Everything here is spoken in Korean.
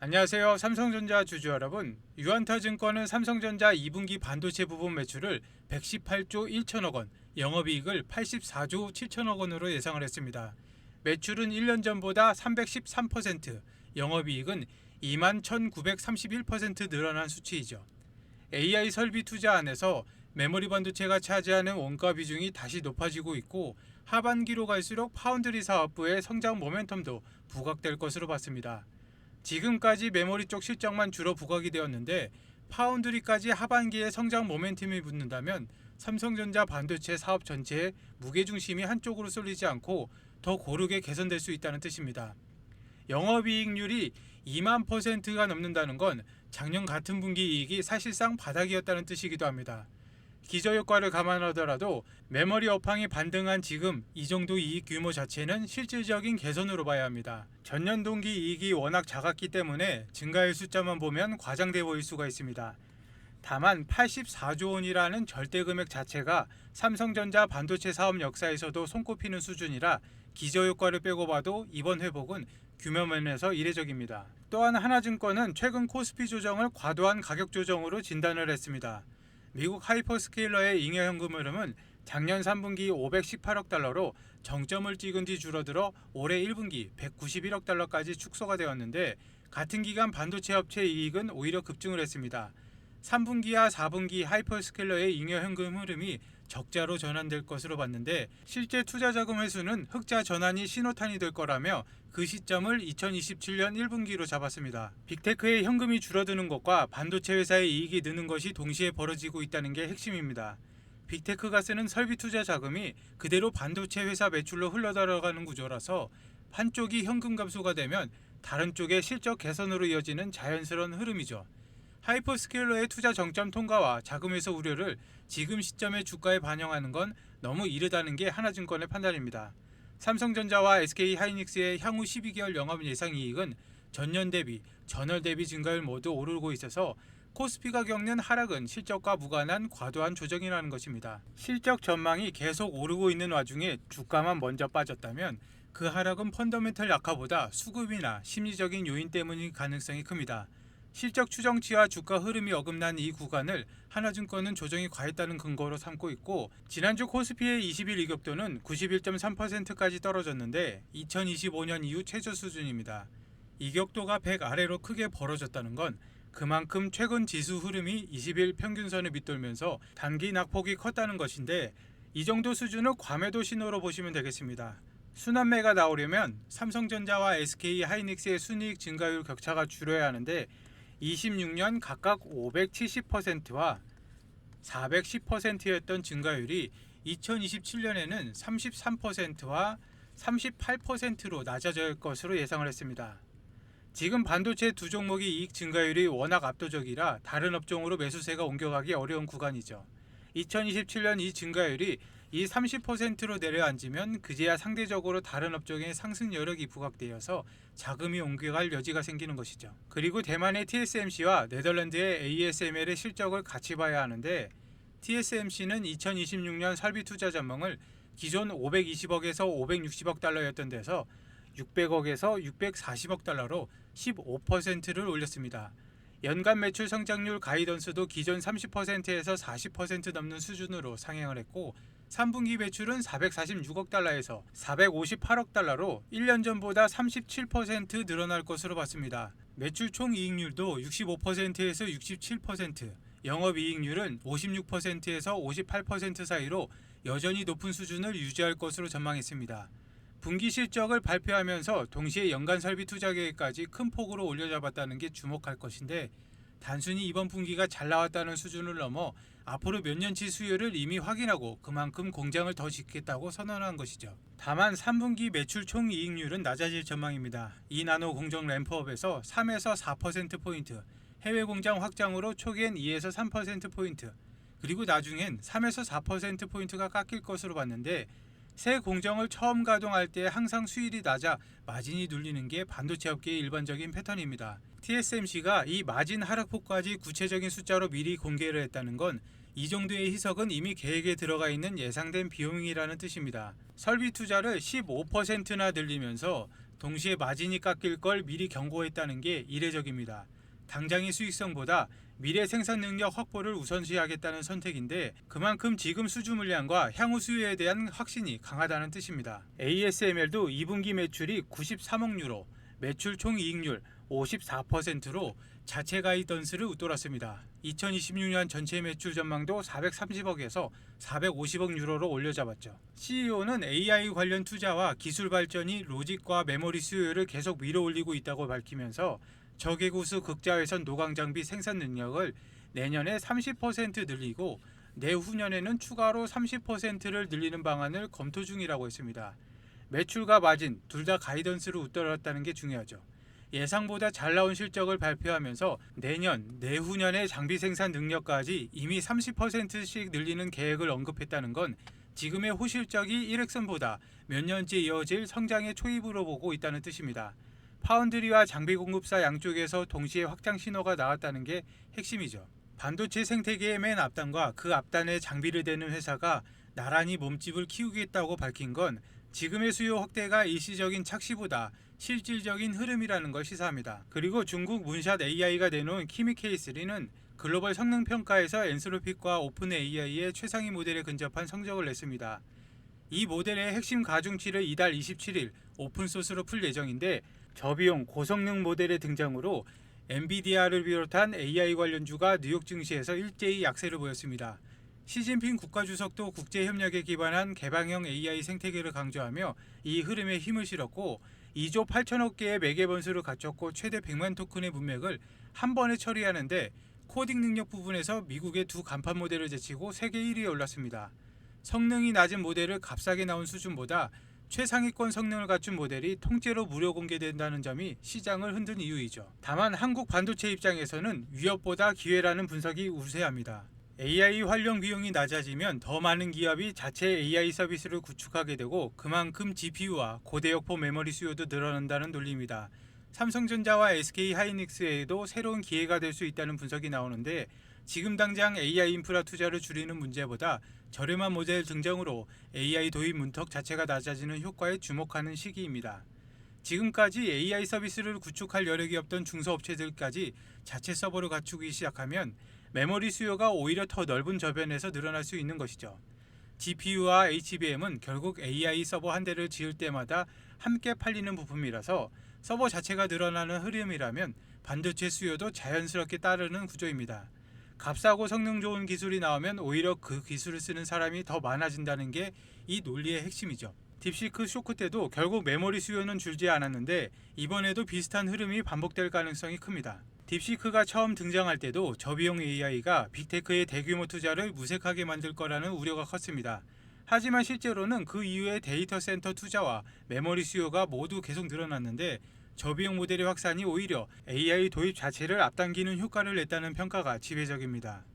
안녕하세요. 삼성전자 주주 여러분. 유한타증권은 삼성전자 2분기 반도체 부분 매출을 118조 1천억 원, 영업이익을 84조 7천억 원으로 예상을 했습니다. 매출은 1년 전보다 313%, 영업이익은 2만 1931% 늘어난 수치이죠. AI 설비 투자 안에서 메모리 반도체가 차지하는 원가 비중이 다시 높아지고 있고 하반기로 갈수록 파운드리 사업부의 성장 모멘텀도 부각될 것으로 봤습니다. 지금까지 메모리 쪽 실적만 주로 부각이 되었는데 파운드리까지 하반기에 성장 모멘텀이 붙는다면 삼성전자 반도체 사업 전체의 무게중심이 한쪽으로 쏠리지 않고 더 고르게 개선될 수 있다는 뜻입니다. 영업이익률이 2만 %가 넘는다는 건 작년 같은 분기 이익이 사실상 바닥이었다는 뜻이기도 합니다. 기저효과를 감안하더라도 메모리 업황이 반등한 지금 이 정도 이익 규모 자체는 실질적인 개선으로 봐야 합니다. 전년 동기 이익이 워낙 작았기 때문에 증가율 숫자만 보면 과장돼 보일 수가 있습니다. 다만 84조 원이라는 절대 금액 자체가 삼성전자 반도체 사업 역사에서도 손꼽히는 수준이라 기저효과를 빼고 봐도 이번 회복은 규모 면에서 이례적입니다. 또한 하나증권은 최근 코스피 조정을 과도한 가격 조정으로 진단을 했습니다. 미국 하이퍼스케일러의 잉여 현금 흐름은 작년 3분기 518억 달러로 정점을 찍은 뒤 줄어들어 올해 1분기 191억 달러까지 축소가 되었는데 같은 기간 반도체 업체 이익은 오히려 급증을 했습니다. 3분기와 4분기 하이퍼스케일러의 잉여 현금 흐름이 적자로 전환될 것으로 봤는데 실제 투자 자금 회수는 흑자 전환이 신호탄이 될 거라며 그 시점을 2027년 1분기로 잡았습니다. 빅테크의 현금이 줄어드는 것과 반도체 회사의 이익이 느는 것이 동시에 벌어지고 있다는 게 핵심입니다. 빅테크가 쓰는 설비 투자 자금이 그대로 반도체 회사 매출로 흘러들어가는 구조라서 한쪽이 현금 감소가 되면 다른 쪽의 실적 개선으로 이어지는 자연스러운 흐름이죠. 하이퍼스케일러의 투자 정점 통과와 자금 회수 우려를 지금 시점에 주가에 반영하는 건 너무 이르다는 게 하나증권의 판단입니다. 삼성전자와 SK하이닉스의 향후 12개월 영업 예상 이익은 전년 대비, 전월 대비 증가율 모두 오르고 있어서 코스피가 겪는 하락은 실적과 무관한 과도한 조정이라는 것입니다. 실적 전망이 계속 오르고 있는 와중에 주가만 먼저 빠졌다면 그 하락은 펀더멘털 약화보다 수급이나 심리적인 요인 때문일 가능성이 큽니다. 실적 추정치와 주가 흐름이 어긋난 이 구간을 하나증권은 조정이 과했다는 근거로 삼고 있고 지난주 코스피의 20일 이격도는 91.3%까지 떨어졌는데 2025년 이후 최저 수준입니다. 이격도가 100 아래로 크게 벌어졌다는 건 그만큼 최근 지수 흐름이 20일 평균선을 밑돌면서 단기 낙폭이 컸다는 것인데 이 정도 수준을 과매도 신호로 보시면 되겠습니다. 순환매가 나오려면 삼성전자와 SK하이닉스의 순이익 증가율 격차가 줄여야 하는데 26년 각각 570%와 410%였던 증가율이 2027년에는 33%와 38%로 낮아질 것으로 예상을 했습니다. 지금 반도체 두 종목의 이익 증가율이 워낙 압도적이라 다른 업종으로 매수세가 옮겨가기 어려운 구간이죠. 2027년 이 증가율이 이 30%로 내려앉으면 그제야 상대적으로 다른 업종의 상승 여력이 부각되어서 자금이 옮겨갈 여지가 생기는 것이죠. 그리고 대만의 TSMC와 네덜란드의 ASML의 실적을 같이 봐야 하는데 TSMC는 2026년 설비 투자 전망을 기존 520억에서 560억 달러였던 데서 600억에서 640억 달러로 15%를 올렸습니다. 연간 매출 성장률 가이던스도 기존 30%에서 40% 넘는 수준으로 상향을 했고 3분기 매출은 446억 달러에서 458억 달러로 1년 전보다 37% 늘어날 것으로 봤습니다. 매출 총이익률도 65%에서 67%, 영업이익률은 56%에서 58% 사이로 여전히 높은 수준을 유지할 것으로 전망했습니다. 분기 실적을 발표하면서 동시에 연간 설비 투자 계획까지 큰 폭으로 올려잡았다는 게 주목할 것인데 단순히 이번 분기가 잘 나왔다는 수준을 넘어 앞으로 몇 년치 수요를 이미 확인하고 그만큼 공장을 더 짓겠다고 선언한 것이죠. 다만 3분기 매출 총이익률은 낮아질 전망입니다. 이 나노 공정 램프업에서 3에서 4%포인트, 해외 공장 확장으로 초기엔 2에서 3%포인트, 그리고 나중엔 3에서 4%포인트가 깎일 것으로 봤는데 새 공정을 처음 가동할 때 항상 수율이 낮아 마진이 눌리는 게 반도체 업계의 일반적인 패턴입니다. TSMC가 이 마진 하락폭까지 구체적인 숫자로 미리 공개를 했다는 건 이 정도의 희석은 이미 계획에 들어가 있는 예상된 비용이라는 뜻입니다. 설비 투자를 15%나 늘리면서 동시에 마진이 깎일 걸 미리 경고했다는 게 이례적입니다. 당장의 수익성보다 미래 생산 능력 확보를 우선시하겠다는 선택인데 그만큼 지금 수주 물량과 향후 수요에 대한 확신이 강하다는 뜻입니다. ASML도 2분기 매출이 93억 유로, 매출 총이익률 54%로 자체 가이던스를 웃돌았습니다. 2026년 전체 매출 전망도 430억에서 450억 유로로 올려잡았죠. CEO는 AI 관련 투자와 기술 발전이 로직과 메모리 수요를 계속 밀어올리고 있다고 밝히면서 저개구수 극자회선 노광 장비 생산 능력을 내년에 30% 늘리고 내후년에는 추가로 30%를 늘리는 방안을 검토 중이라고 했습니다. 매출과 마진 둘 다 가이던스를 웃돌았다는 게 중요하죠. 예상보다 잘 나온 실적을 발표하면서 내년, 내후년의 장비 생산 능력까지 이미 30%씩 늘리는 계획을 언급했다는 건 지금의 호실적이 일획선보다 몇 년째 이어질 성장의 초입으로 보고 있다는 뜻입니다. 파운드리와 장비 공급사 양쪽에서 동시에 확장 신호가 나왔다는 게 핵심이죠. 반도체 생태계의 맨 앞단과 그 앞단에 장비를 대는 회사가 나란히 몸집을 키우겠다고 밝힌 건 지금의 수요 확대가 일시적인 착시보다 실질적인 흐름이라는 걸 시사합니다. 그리고 중국 문샷 AI가 내놓은 키미 K3는 글로벌 성능 평가에서 엔스로픽과 오픈 AI의 최상위 모델에 근접한 성적을 냈습니다. 이 모델의 핵심 가중치를 이달 27일 오픈소스로 풀 예정인데 저비용 고성능 모델의 등장으로 엔비디아를 비롯한 AI 관련주가 뉴욕 증시에서 일제히 약세를 보였습니다. 시진핑 국가주석도 국제협력에 기반한 개방형 AI 생태계를 강조하며 이 흐름에 힘을 실었고 2조 8천억 개의 매개 번수를 갖췄고 최대 100만 토큰의 문맥을 한 번에 처리하는데 코딩 능력 부분에서 미국의 두 간판 모델을 제치고 세계 1위에 올랐습니다. 성능이 낮은 모델을 값싸게 나온 수준보다 최상위권 성능을 갖춘 모델이 통째로 무료 공개된다는 점이 시장을 흔든 이유이죠. 다만 한국 반도체 입장에서는 위협보다 기회라는 분석이 우세합니다. AI 활용 비용이 낮아지면 더 많은 기업이 자체 AI 서비스를 구축하게 되고 그만큼 GPU와 고대역포 메모리 수요도 늘어난다는 논리입니다. 삼성전자와 SK하이닉스에도 새로운 기회가 될 수 있다는 분석이 나오는데 지금 당장 AI 인프라 투자를 줄이는 문제보다 저렴한 모델 등장으로 AI 도입 문턱 자체가 낮아지는 효과에 주목하는 시기입니다. 지금까지 AI 서비스를 구축할 여력이 없던 중소업체들까지 자체 서버를 갖추기 시작하면 메모리 수요가 오히려 더 넓은 저변에서 늘어날 수 있는 것이죠. GPU와 HBM은 결국 AI 서버 한 대를 지을 때마다 함께 팔리는 부품이라서 서버 자체가 늘어나는 흐름이라면 반도체 수요도 자연스럽게 따르는 구조입니다. 값싸고 성능 좋은 기술이 나오면 오히려 그 기술을 쓰는 사람이 더 많아진다는 게 이 논리의 핵심이죠. 딥시크 쇼크 때도 결국 메모리 수요는 줄지 않았는데 이번에도 비슷한 흐름이 반복될 가능성이 큽니다. 딥시크가 처음 등장할 때도 저비용 AI가 빅테크의 대규모 투자를 무색하게 만들 거라는 우려가 컸습니다. 하지만 실제로는 그 이후에 데이터 센터 투자와 메모리 수요가 모두 계속 늘어났는데 저비용 모델의 확산이 오히려 AI 도입 자체를 앞당기는 효과를 냈다는 평가가 지배적입니다.